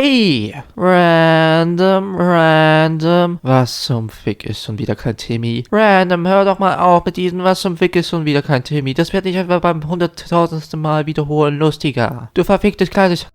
Timmy! Random. Was zum Fick ist schon wieder kein Timmy? Random, hör doch mal auf mit diesem Was zum Fick ist schon wieder kein Timmy. Das werde ich einfach beim 100.000. Mal wiederholen lustiger. Du verficktes kleines...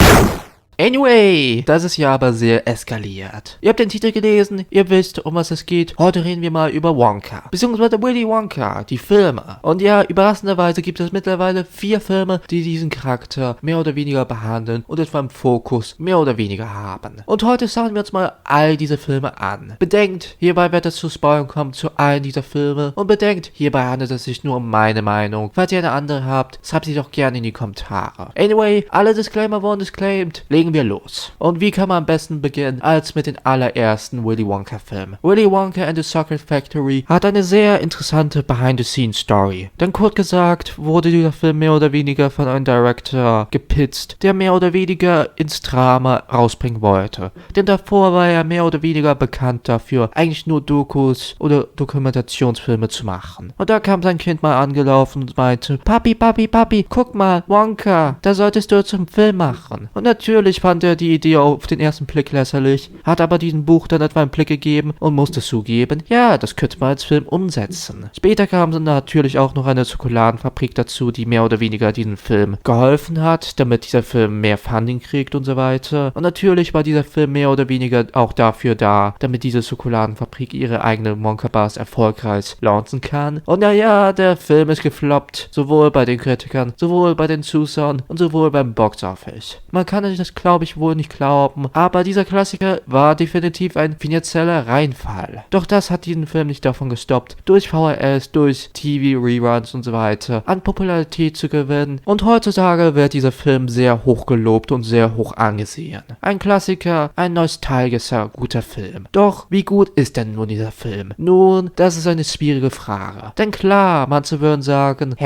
Anyway, das ist ja aber sehr eskaliert. Ihr habt den Titel gelesen, ihr wisst, um was es geht. Heute reden wir mal über Wonka, beziehungsweise Willy Wonka, die Filme. Und ja, überraschenderweise gibt es mittlerweile 4 Filme, die diesen Charakter mehr oder weniger behandeln und etwa im Fokus mehr oder weniger haben. Und heute schauen wir uns mal all diese Filme an. Bedenkt, hierbei wird es zu Spoilern kommen zu allen dieser Filme. Und bedenkt, hierbei handelt es sich nur um meine Meinung. Falls ihr eine andere habt, schreibt sie doch gerne in die Kommentare. Anyway, alle Disclaimer wurden disclaimed. Legen wir los. Und wie kann man am besten beginnen, als mit den allerersten Willy Wonka Film. Willy Wonka and the Chocolate Factory hat eine sehr interessante Behind-the-Scenes-Story. Denn kurz gesagt, wurde dieser Film mehr oder weniger von einem Director gepitzt, der mehr oder weniger ins Drama rausbringen wollte. Denn davor war er mehr oder weniger bekannt dafür, eigentlich nur Dokus oder Dokumentationsfilme zu machen. Und da kam sein Kind mal angelaufen und meinte, Papi, guck mal, Wonka, da solltest du zum Film machen. Und natürlich fand er die Idee auf den ersten Blick lächerlich, hat aber diesem Buch dann etwa einen Blick gegeben und musste zugeben, ja, das könnte man als Film umsetzen. Später kam dann natürlich auch noch eine Schokoladenfabrik dazu, die mehr oder weniger diesem Film geholfen hat, damit dieser Film mehr Funding kriegt und so weiter. Und natürlich war dieser Film mehr oder weniger auch dafür da, damit diese Schokoladenfabrik ihre eigene Wonka Bars erfolgreich launchen kann. Und naja, der Film ist gefloppt, sowohl bei den Kritikern, sowohl bei den Zuschauern und sowohl beim Boxoffice. Man kann sich das glaube ich wohl nicht glauben, aber dieser Klassiker war definitiv ein finanzieller Reinfall. Doch das hat diesen Film nicht davon gestoppt, durch VHS, durch TV-Reruns und so weiter an Popularität zu gewinnen, und heutzutage wird dieser Film sehr hoch gelobt und sehr hoch angesehen. Ein Klassiker, ein nostalgischer, guter Film. Doch, wie gut ist denn nun dieser Film? Nun, das ist eine schwierige Frage. Denn klar, manche würden sagen,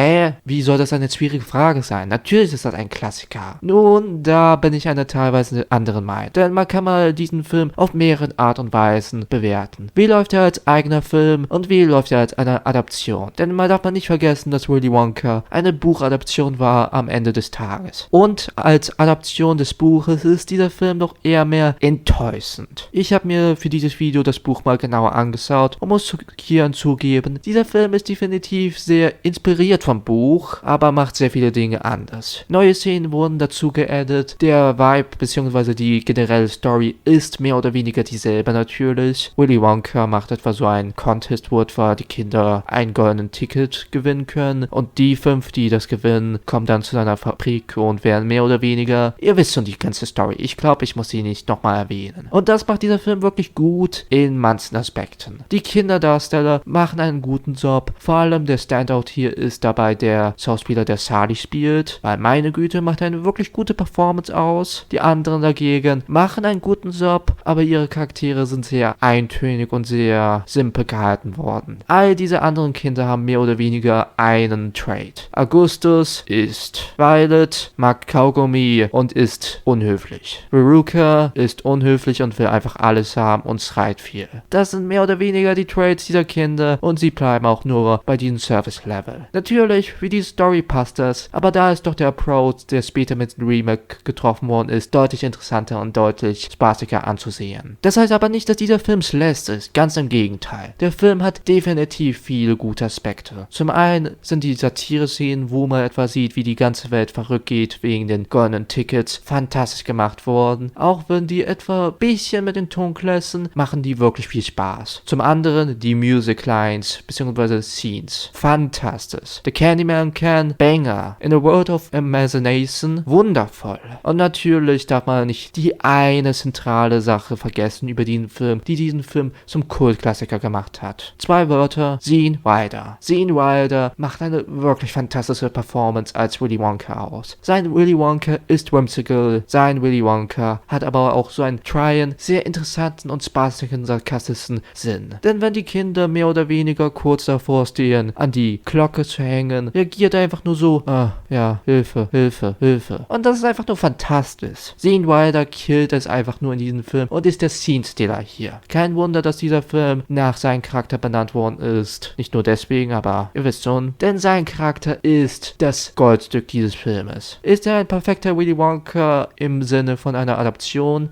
wie soll das eine schwierige Frage sein? Natürlich ist das ein Klassiker. Nun, da bin ich einer teilweise anderen Meinung. Denn man kann mal diesen Film auf mehreren Art und Weisen bewerten. Wie läuft er als eigener Film und wie läuft er als eine Adaption? Denn man darf nicht vergessen, dass Willy Wonka eine Buchadaption war am Ende des Tages. Und als Adaption des Buches ist dieser Film doch eher mehr enttäuschend. Ich habe mir für dieses Video das Buch mal genauer angeschaut und muss hier zugeben, dieser Film ist definitiv sehr inspiriert vom Buch, aber macht sehr viele Dinge anders. Neue Szenen wurden dazu geaddet, der Vibe bzw. die generelle Story ist mehr oder weniger dieselbe natürlich. Willy Wonka macht etwa so ein Contest, wo etwa die Kinder ein goldenen Ticket gewinnen können und die 5, die das gewinnen, kommen dann zu seiner Fabrik und werden mehr oder weniger, ihr wisst schon die ganze Story, ich glaube, ich muss sie nicht nochmal erwähnen. Und das macht dieser Film wirklich gut in manchen Aspekten. Die Kinderdarsteller machen einen guten Job, vor allem der Standout hier ist dabei der Schauspieler, der Charlie spielt, weil meine Güte, macht eine wirklich gute Performance aus. Die anderen dagegen machen einen guten Job, aber ihre Charaktere sind sehr eintönig und sehr simpel gehalten worden. All diese anderen Kinder haben mehr oder weniger einen Trait. Augustus ist Violet, mag Kaugummi und ist unhöflich. Veruca ist unhöflich und will einfach alles haben und schreit viel. Das sind mehr oder weniger die Traits dieser Kinder und sie bleiben auch nur bei diesem Service-Level. Natürlich, für die Story passt das, aber da ist doch der Approach, der später mit dem Remake getroffen worden ist, deutlich interessanter und deutlich spaßiger anzusehen. Das heißt aber nicht, dass dieser Film schlecht ist, ganz im Gegenteil. Der Film hat definitiv viele gute Aspekte. Zum einen sind die Satire-Szenen, wo man etwa sieht, wie die ganze Welt verrückt geht wegen den goldenen Tickets, fantastisch gemacht worden. Auch wenn die etwa ein bisschen mit den Tonklassen, machen die wirklich viel Spaß. Zum anderen die Music Lines bzw. Scenes, fantastisch. The Candyman Can, Banger. In a World of Imagination, wundervoll. Und natürlich darf man nicht die eine zentrale Sache vergessen über diesen Film, die diesen Film zum Kultklassiker gemacht hat. 2 Wörter, Gene Wilder. Gene Wilder macht eine wirklich fantastische Performance als Willy Wonka aus. Sein Willy Wonka ist whimsical, sein Willy Wonka hat aber auch so einen tryen, sehr interessanten und spaßigen, sarkastischen Sinn. Denn wenn die Kinder mehr oder weniger kurz davor stehen, an die Glocke zu hängen, reagiert er einfach nur so, ja, Hilfe. Und das ist einfach nur fantastisch. ist. Gene Wilder killt es einfach nur in diesem Film und ist der Scene-Stealer hier. Kein Wunder, dass dieser Film nach seinem Charakter benannt worden ist. Nicht nur deswegen, aber ihr wisst schon, denn sein Charakter ist das Goldstück dieses Filmes. Ist er ein perfekter Willy Wonka im Sinne von einer Adaption?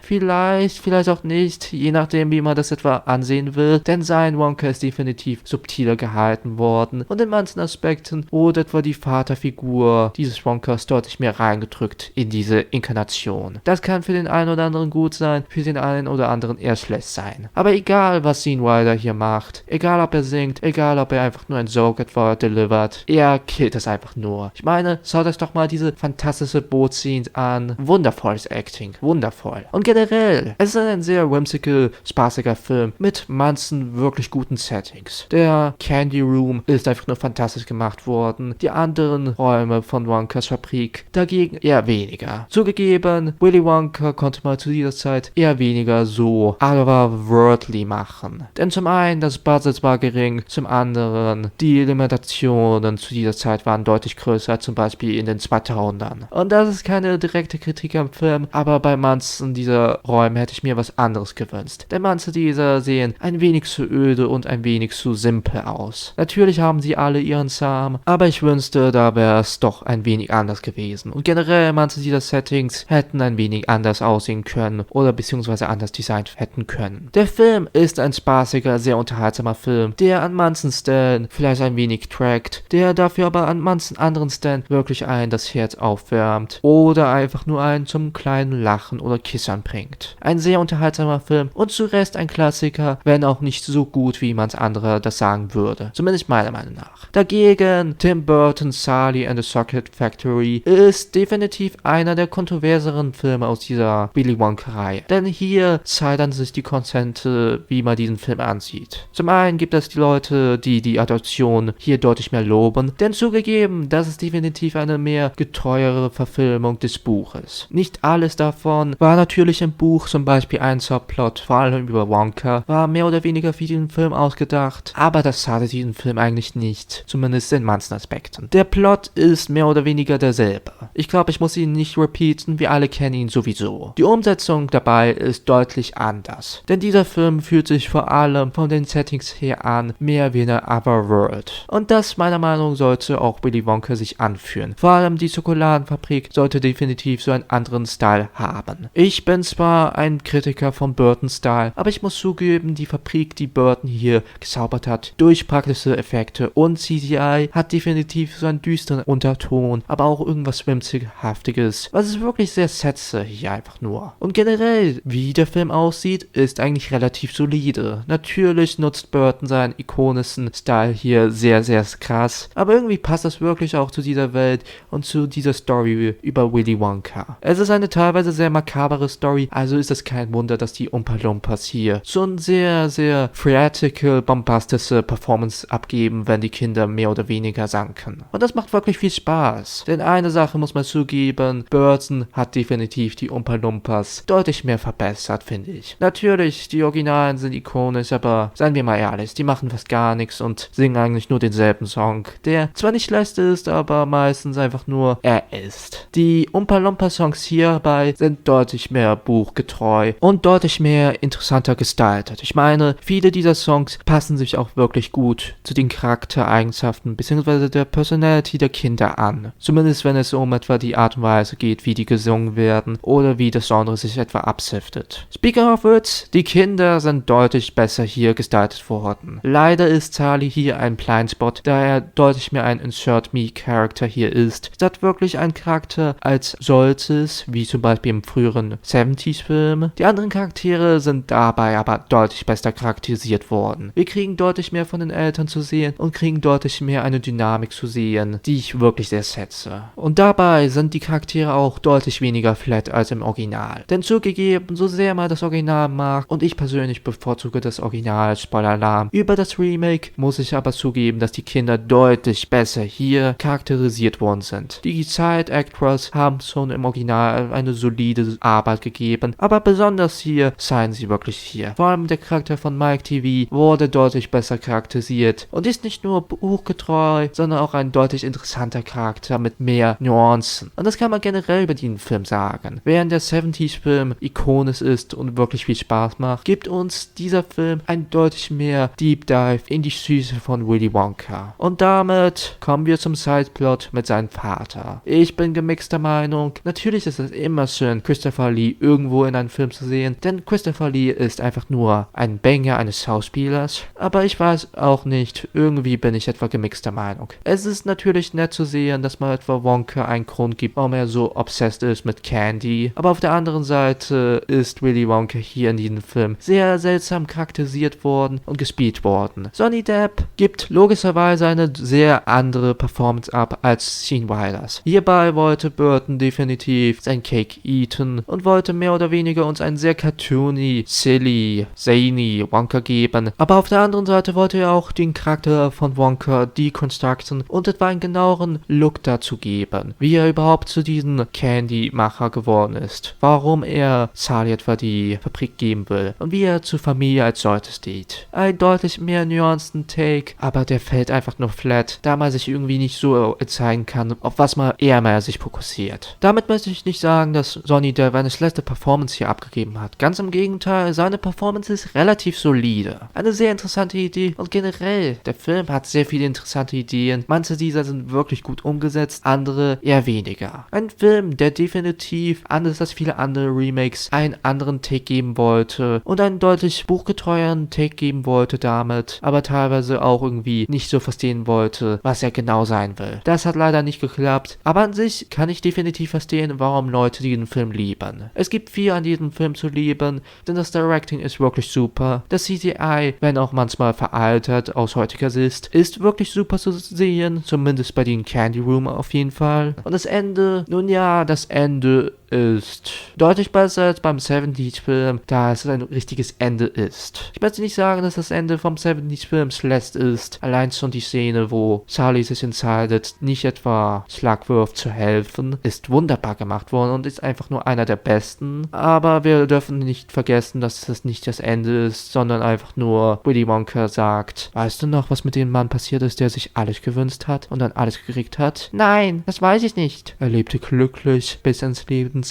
Vielleicht auch nicht, je nachdem, wie man das etwa ansehen will, denn sein Wonka ist definitiv subtiler gehalten worden und in manchen Aspekten wurde etwa die Vaterfigur dieses Wonkas deutlich mehr reingedrückt in diese Inkarnation. Das kann für den einen oder anderen gut sein, für den einen oder anderen eher schlecht sein. Aber egal, was Gene Wilder hier macht, egal ob er singt, egal ob er einfach nur ein Joke etwa delivert, er killt es einfach nur. Ich meine, schaut euch doch mal diese fantastische Boot-Scene an. Wundervolles Acting, wundervoll. Und generell, es ist ein sehr whimsical, spaßiger Film mit manchen wirklich guten Settings. Der Candy Room ist einfach nur fantastisch gemacht worden. Die anderen Räume von Wonkas Fabrik dagegen eher weniger. Zugegeben, Willy Wonka konnte man zu dieser Zeit eher weniger so otherworldly machen. Denn zum einen, das Budget war gering, zum anderen, die Limitationen zu dieser Zeit waren deutlich größer als zum Beispiel in den 2000ern. Und das ist keine direkte Kritik am Film, aber bei manchen dieser Räume hätte ich mir was anderes gewünscht. Denn manche dieser sehen ein wenig zu öde und ein wenig zu simpel aus. Natürlich haben sie alle ihren Charme, aber ich wünschte, da wäre es doch ein wenig anders gewesen. Und generell manche dieser Settings hätten ein wenig anders aussehen können oder beziehungsweise anders designt hätten können. Der Film ist ein spaßiger, sehr unterhaltsamer Film, der an manchen Stellen vielleicht ein wenig trackt, der dafür aber an manchen anderen Stellen wirklich einen das Herz aufwärmt oder einfach nur einen zum kleinen Lachen oder Kichern bringt. Ein sehr unterhaltsamer Film und zu Rest ein Klassiker, wenn auch nicht so gut, wie manch anderer das sagen würde. Zumindest meiner Meinung nach. Dagegen, Tim Burton's Charlie and the Chocolate Factory ist definitiv einer der kontroverseren Filme aus dieser Willy Wonka-Reihe. Denn hier scheitern sich die Konzente, wie man diesen Film ansieht. Zum einen gibt es die Leute, die die Adaption hier deutlich mehr loben, denn zugegeben, das ist definitiv eine mehr getreuere Verfilmung des Buches. Nicht alles davon war natürlich im Buch, zum Beispiel ein Subplot, vor allem über Wonka, war mehr oder weniger für diesen Film ausgedacht, aber das schadet diesen Film eigentlich nicht, zumindest in manchen Aspekten. Der Plot ist mehr oder weniger derselbe. Ich glaube, ich muss ihn nicht repeaten, wir alle kennen ihn sowieso. Die Umsetzung dabei ist deutlich anders, denn dieser Film fühlt sich vor allem von den Settings her an, mehr wie eine Otherworld. Und das, meiner Meinung nach, sollte auch Willy Wonka sich anführen. Vor allem die Schokoladenfabrik sollte definitiv so einen anderen Style haben. Ich bin zwar ein Kritiker von Burton's Style, aber ich muss zugeben, die Fabrik, die Burton hier gezaubert hat, durch praktische Effekte und CGI, hat definitiv so einen düsteren Unterton, aber auch irgendwas Whimsical-haftiges, was es wirklich sehr setze hier einfach nur. Und generell, wie der Film aussieht, ist eigentlich relativ solide. Natürlich nutzt Burton seinen ikonischen Style hier sehr, sehr krass, aber irgendwie passt das wirklich auch zu dieser Welt und zu dieser Story über Willy Wonka. Es ist eine teilweise sehr makabere Story, also ist es kein Wunder, dass die Oompa Loompas hier schon sehr, sehr theatrical, bombastische Performance abgeben, wenn die Kinder mehr oder weniger sanken. Und das macht wirklich viel Spaß. Denn eine Sache muss man zugeben, Burton hat definitiv die Oompa Loompas deutlich mehr verbessert, finde ich. Natürlich, die Originalen sind ikonisch, aber seien wir mal ehrlich, die machen fast gar nichts und singen eigentlich nur denselben Song, der zwar nicht schlecht ist, aber meistens einfach nur er ist. Die Oompa Loompa Songs hierbei sind deutlich mehr buchgetreu und deutlich mehr interessanter gestaltet. Ich meine, viele dieser Songs passen sich auch wirklich gut zu den Charaktereigenschaften bzw. der Personality der Kinder an. Zumindest wenn es um etwa die Art und Weise geht, wie die gesungen werden oder wie das Genre sich etwa absiftet. Speaking of which, die Kinder sind deutlich besser hier gestaltet worden. Leider ist Charlie hier ein Blindspot, da er deutlich mehr ein Insert-Me-Charakter hier ist, statt wirklich ein Charakter als solches, wie zum Beispiel im früheren 70s-Film. Die anderen Charaktere sind dabei aber deutlich besser charakterisiert worden. Wir kriegen deutlich mehr von den Eltern zu sehen und kriegen deutlich mehr eine Dynamik zu sehen, die ich wirklich sehr schätze. Und dabei sind die Charaktere auch deutlich weniger flat als im Original. Denn zugegeben, so sehr man das Original mag und ich persönlich bevorzuge das Original, Spoiler-Alarm, über das Remake muss ich aber zugeben, dass die Kinder deutlich besser hier charakterisiert worden sind. Die Child Actors haben schon im Original eine solide Arbeit gegeben, aber besonders hier seien sie wirklich hier. Vor allem der Charakter von Mike TV wurde deutlich besser charakterisiert und ist nicht nur buchgetreu, sondern auch ein deutlich interessanter Charakter mit mehr Nuancen. Und das kann man generell über den Film sagen. Während der 70s-Film ikonisch ist und wirklich viel Spaß macht, gibt uns dieser Film ein deutlich mehr Deep Dive in die Psyche von Willy Wonka. Und damit kommen wir zum Sideplot mit seinem Vater. Ich bin gemixter Meinung. Natürlich ist es immer schön, Christopher Lee irgendwo in einem Film zu sehen, denn Christopher Lee ist einfach nur ein Banger eines Schauspielers. Aber ich weiß auch nicht, irgendwie bin ich etwa gemixter Meinung. Es ist natürlich nett zu sehen, dass man etwa Wonka einen Grund gibt, warum er so obsessed ist mit Candy. Aber auf der anderen Seite ist Willy Wonka hier in diesem Film sehr seltsam charakterisiert worden und gespielt worden. Johnny Depp gibt logischerweise eine sehr andere Performance ab als Gene Wilder's. Hierbei wollte Burton definitiv sein Cake eaten und wollte mehr oder weniger uns einen sehr cartoony, silly, zany Wonka geben. Aber auf der anderen Seite wollte er auch den Charakter von Wonka deconstructen und etwa einen genaueren Look dazu geben, wie er überhaupt zu diesem Candy-Macher geworden ist, warum er Charlie etwa die Fabrik geben will und wie er zur Familie als solches steht. Ein deutlich mehr nuanceden Take, aber der fällt einfach nur flat, da man sich irgendwie nicht so zeigen kann, auf was man eher mal sich fokussiert. Damit möchte ich nicht sagen, dass Johnny Depp eine schlechte Performance hier abgegeben hat. Ganz im Gegenteil, seine Performance ist relativ solide. Eine sehr interessante Idee und generell, der Film hat sehr viele interessante Ideen. Manche dieser sind wirklich gut umgesetzt, andere eher weniger. Ein Film, der definitiv, anders als viele andere Remakes, einen anderen Take geben wollte und einen deutlich buchgetreueren Take geben wollte damit, aber teilweise auch irgendwie nicht so verstehen wollte, was er genau sein will. Das hat leider nicht geklappt, aber an sich kann ich definitiv verstehen, warum Leute diesen Film lieben. Es gibt viel an diesem Film zu lieben, denn das Directing ist wirklich super. Das CGI, wenn auch manchmal veraltet aus heutiger Sicht, ist wirklich super zu sehen, zumindest bei den Candy Room auf jeden Fall. Und das Ende, nun ja, das Ende ist deutlich besser als beim 70s-Film, da es ein richtiges Ende ist. Ich möchte nicht sagen, dass das Ende vom 70s-Film schlecht ist. Allein schon die Szene, wo Charlie sich entscheidet, nicht etwa Slugworth zu helfen, ist wunderbar gemacht worden und ist einfach nur einer der besten. Aber wir dürfen nicht vergessen, dass das nicht das Ende ist, sondern einfach nur Willy Wonka sagt, weißt du noch, was mit dem Mann passiert ist, der sich alles gewünscht hat und dann alles gekriegt hat? Nein, das weiß ich nicht. Er lebte glücklich bis ins Lebensende.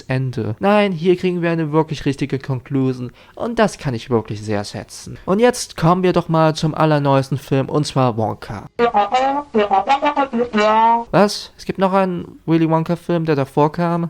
Nein, hier kriegen wir eine wirklich richtige Conclusion und das kann ich wirklich sehr schätzen. Und jetzt kommen wir doch mal zum allerneuesten Film und zwar Wonka. Was? Es gibt noch einen Willy Wonka Film, der davor kam?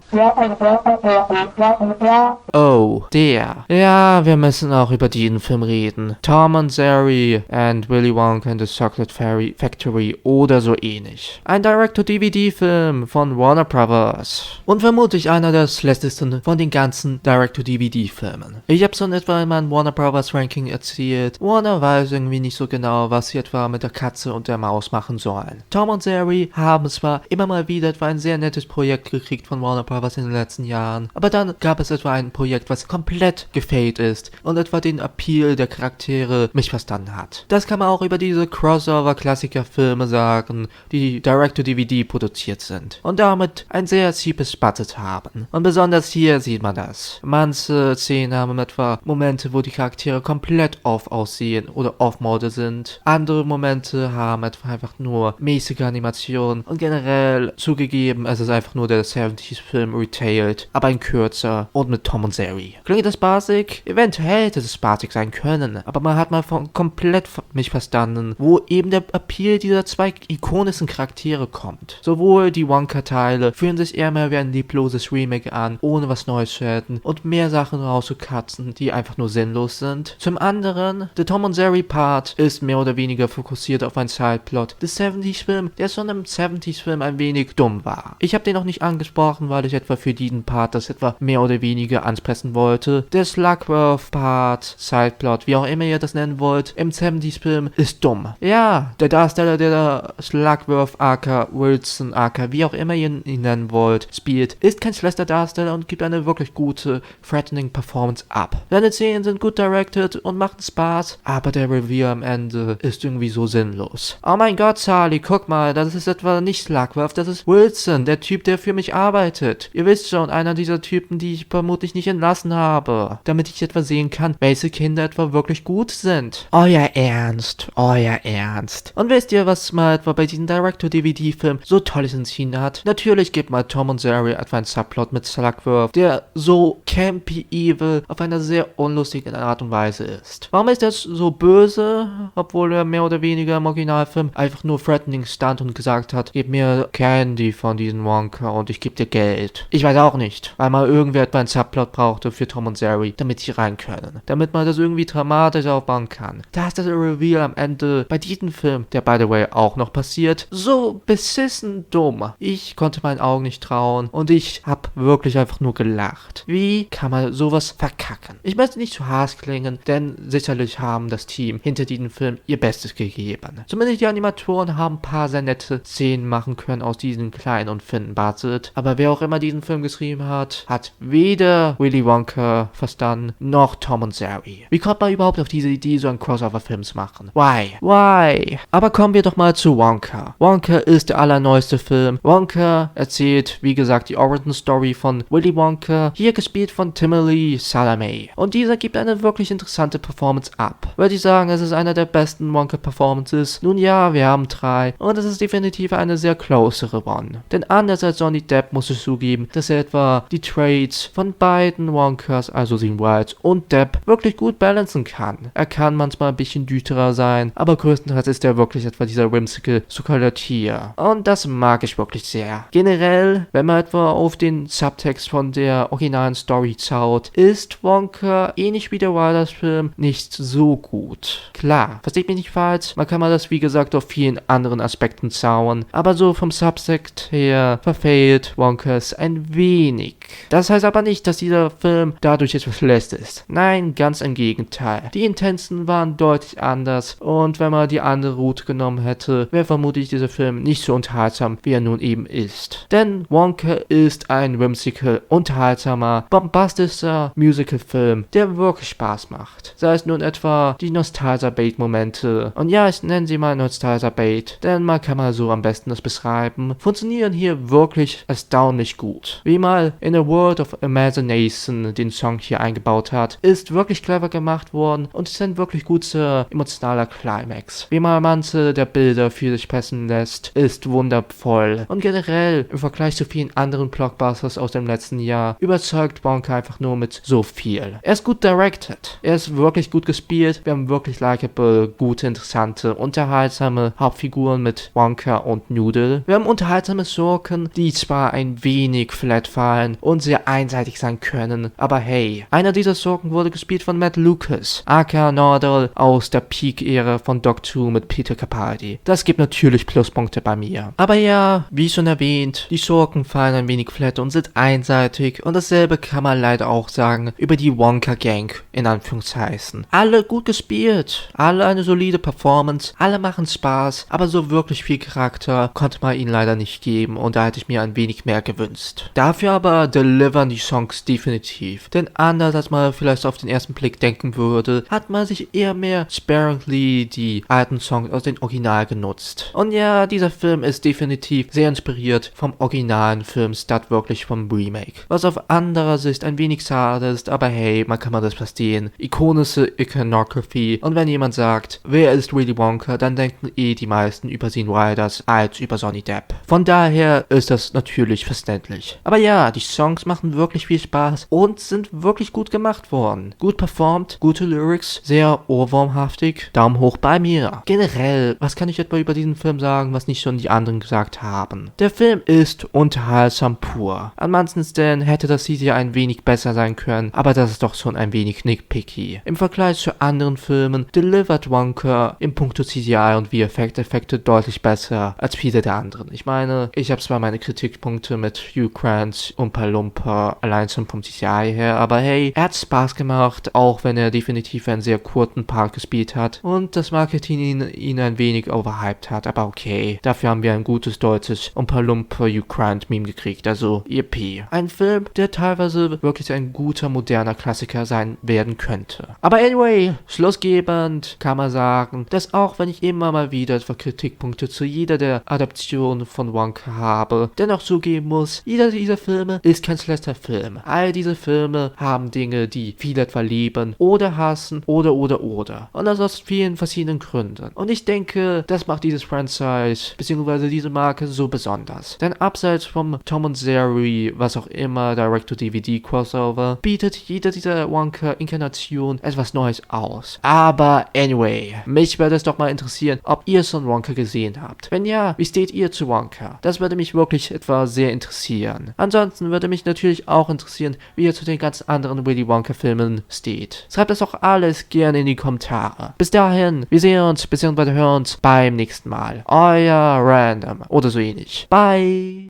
Oh, der. Ja, wir müssen auch über diesen Film reden. Tom und Jerry and Willy Wonka and the Chocolate Factory oder so ähnlich. Ein Direct-to-DVD-Film von Warner Brothers. Und vermutlich einer der schlechtesten von den ganzen Direct-to-DVD-Filmen. Ich habe schon etwa in meinem Warner Brothers Ranking erzählt. Warner weiß irgendwie nicht so genau, was sie etwa mit der Katze und der Maus machen sollen. Tom und Jerry haben zwar immer mal wieder etwa ein sehr nettes Projekt gekriegt von Warner Brothers in den letzten Jahren, aber dann gab es etwa ein Projekt, was komplett gefailt ist und etwa den Appeal der Charaktere missverstanden hat. Das kann man auch über diese Crossover-Klassiker-Filme sagen, die Direct-to-DVD produziert sind und damit ein sehr cheapes Budget haben. Und besonders hier sieht man das. Manche Szenen haben etwa Momente, wo die Charaktere komplett off aussehen oder off-Mode sind. Andere Momente haben etwa einfach nur mäßige Animationen und generell zugegeben, es ist einfach nur der 70s-Film retailed, aber ein kürzer und mit Tom und Jerry. Klingt das basic? Eventuell hätte es basic sein können, aber man hat mal komplett nicht verstanden, wo eben der Appeal dieser zwei ikonischen Charaktere kommt. Sowohl die Wonka-Teile fühlen sich eher mehr wie ein liebloses Remake an, ohne was Neues zu hätten und mehr Sachen rauszukatzen, die einfach nur sinnlos sind. Zum anderen, der Tom und Jerry Part ist mehr oder weniger fokussiert auf einen Sideplot des 70s-Film, der schon im 70s-Film ein wenig dumm war. Ich habe den noch nicht angesprochen, weil ich etwa für diesen Part das etwa mehr oder weniger ansprechen wollte. Der Slugworth Part, Sideplot, wie auch immer ihr das nennen wollt, im 70s-Film ist dumm. Ja, der Darsteller, der Slugworth aka Wilson aka wie auch immer ihr ihn nennen wollt, spielt, ist kein schlechter Darsteller und gibt eine wirklich gute, threatening Performance ab. Seine Szenen sind gut directed und machen Spaß, aber der Reveal am Ende ist irgendwie so sinnlos. Oh mein Gott, Charlie, guck mal, das ist etwa nicht Slugworth, das ist Wilson, der Typ, der für mich arbeitet. Ihr wisst schon, einer dieser Typen, die ich vermutlich nicht entlassen habe, damit ich etwa sehen kann, welche Kinder etwa wirklich gut sind. Euer Ernst, euer Ernst. Und wisst ihr, was mal etwa bei diesem Direct-to-DVD-Film so tolles entschieden hat? Natürlich gibt mal Tom und Jerry etwa einen Subplot mit Slugworth, der so campy evil auf einer sehr unlustige Art und Weise ist. Warum ist er so böse, obwohl er mehr oder weniger im Originalfilm einfach nur threatening stand und gesagt hat, gib mir Candy von diesem Wonka und ich gebe dir Geld. Ich weiß auch nicht, weil mal irgendwer etwa einen Subplot brauchte für Tom und Jerry, damit sie rein können. Damit man das irgendwie dramatisch aufbauen kann. Da ist das Reveal am Ende bei diesem Film, der by the way auch noch passiert, so beschissen dumm. Ich konnte meinen Augen nicht trauen und ich hab wirklich einfach nur gelacht. Wie kann man sowas verkacken? Ich möchte nicht zu harsch klingen, denn sicherlich haben das Team hinter diesem Film ihr Bestes gegeben. Zumindest die Animatoren haben ein paar sehr nette Szenen machen können aus diesem kleinen und finnen Budget. Aber wer auch immer diesen Film geschrieben hat, hat weder Willy Wonka verstanden, noch Tom und Jerry. Wie kommt man überhaupt auf diese Idee, so einen Crossover-Film zu machen? Why? Why? Aber kommen wir doch mal zu Wonka. Wonka ist der allerneueste Film. Wonka erzählt, wie gesagt, die Origin-Story von Willy Wonka, hier gespielt von Timothée Chalamet. Und dieser gibt eine wirklich interessante Performance ab. Würde ich sagen, es ist einer der besten Wonka-Performances. Nun ja, wir haben 3 und es ist definitiv eine sehr closere One. Denn anders als Johnny Depp muss ich zugeben, dass er etwa die Traits von beiden Wonkas, also Sean White und Depp, wirklich gut balancen kann. Er kann manchmal ein bisschen düsterer sein, aber größtenteils ist er wirklich etwa dieser whimsical Chocolatier. Und das mag ich wirklich sehr. Generell, wenn man etwa auf den Subtext von der originalen Story schaut, ist Wonka, ähnlich wie der Wilder-Film, nicht so gut. Klar, versteht mich nicht falsch, man kann mal das wie gesagt auf vielen anderen Aspekten schauen, aber so vom Subtext her verfehlt Wonka es ein wenig. Das heißt aber nicht, dass dieser Film dadurch etwas schlecht ist. Nein, ganz im Gegenteil. Die Intentionen waren deutlich anders und wenn man die andere Route genommen hätte, wäre vermutlich dieser Film nicht so unterhaltsam, wie er nun eben ist. Denn Wonka ist ein whimsical, unterhaltsamer, bombastischer Musical-Film, der wirklich Spaß macht. Sei es nun etwa die Nostalgia-Bait-Momente. Und ja, ich nenne sie mal Nostalgia-Bait, denn man kann mal so am besten das beschreiben, funktionieren hier wirklich erstaunlich gut. Wie mal in A World of Imagination den Song hier eingebaut hat, ist wirklich clever gemacht worden und ist ein wirklich guter emotionaler Climax. Wie mal manche der Bilder für sich sprechen lässt, ist wundervoll. Und generell im Vergleich zu vielen anderen Blockbusters aus dem letzten Jahr überzeugt Wonka einfach nur mit so viel. Er ist gut directed, er ist wirklich gut gespielt, wir haben wirklich likable, gute, interessante, unterhaltsame Hauptfiguren mit Wonka und Noodle. Wir haben unterhaltsame Schurken, die zwar ein wenig flat fallen und sehr einseitig sein können, aber hey, einer dieser Schurken wurde gespielt von Matt Lucas, aka Nordal aus der Peak-Ära von Doctor Who mit Peter Capaldi. Das gibt natürlich Pluspunkte bei mir. Aber ja, wie schon erwähnt, die Schurken fallen ein wenig flat und sind einseitig und dasselbe kann man leider auch sagen über die Wonka Gang, in Anführungszeichen. Alle gut gespielt, alle eine solide Performance, alle machen Spaß, aber so wirklich viel Charakter konnte man ihnen leider nicht geben und da hätte ich mir ein wenig mehr gewünscht. Dafür aber delivern die Songs definitiv, denn anders als man vielleicht auf den ersten Blick denken würde, hat man sich eher mehr sparingly die alten Songs aus dem Original genutzt. Und ja, dieser Film ist definitiv sehr inspiriert vom originalen Film statt wirklich vom Remake. Was auf anderer Sicht ein wenig schade ist, aber hey, man kann mal das verstehen. Ikonische Iconography. Und wenn jemand sagt, wer ist Willy Wonka, dann denken die meisten über Gene Wilders als über Johnny Depp. Von daher ist das natürlich verständlich. Aber ja, die Songs machen wirklich viel Spaß und sind wirklich gut gemacht worden. Gut performt, gute Lyrics, sehr ohrwurmhaftig. Daumen hoch bei mir. Generell, was kann ich etwa über diesen Film sagen, was nicht schon die anderen gesagt haben? Der Film ist unterhaltsam pur. An manchen Stellen hätte das CGI ein wenig besser sein können, aber das ist doch schon ein wenig nitpicky. Im Vergleich zu anderen Filmen delivert Wonka im Punkto CGI und VFX-Effekte deutlich besser als viele der anderen. Ich meine, ich habe zwar meine Kritikpunkte mit Hugh Grant und Palumpa allein schon vom CGI her, aber hey, er hat Spaß gemacht, auch wenn er definitiv einen sehr kurzen Part gespielt hat und das Marketing ihn ein wenig overhyped hat, aber okay, dafür haben wir ein gutes deutsches und Palumpa Hugh Grant Meme gekriegt, also yippie. Trilogie. Ein Film, der teilweise wirklich ein guter, moderner Klassiker sein werden könnte. Aber anyway, schlussgebend kann man sagen, dass auch wenn ich immer mal wieder etwa Kritikpunkte zu jeder der Adaptionen von Wonka habe, dennoch zugeben muss, jeder dieser Filme ist kein schlechter Film. All diese Filme haben Dinge, die viele etwa lieben oder hassen oder. Und das aus vielen verschiedenen Gründen. Und ich denke, das macht dieses Franchise bzw. diese Marke so besonders. Denn abseits vom Tom und Jerry, was auch immer, Direct-to-DVD-Crossover, bietet jede dieser Wonka-Inkarnation etwas Neues aus. Aber anyway, mich würde es doch mal interessieren, ob ihr schon Wonka gesehen habt. Wenn ja, wie steht ihr zu Wonka? Das würde mich wirklich etwa sehr interessieren. Ansonsten würde mich natürlich auch interessieren, wie ihr zu den ganz anderen Willy Wonka-Filmen steht. Schreibt das doch alles gerne in die Kommentare. Bis dahin, wir sehen uns bzw. hören uns beim nächsten Mal. Euer Random oder so ähnlich. Bye!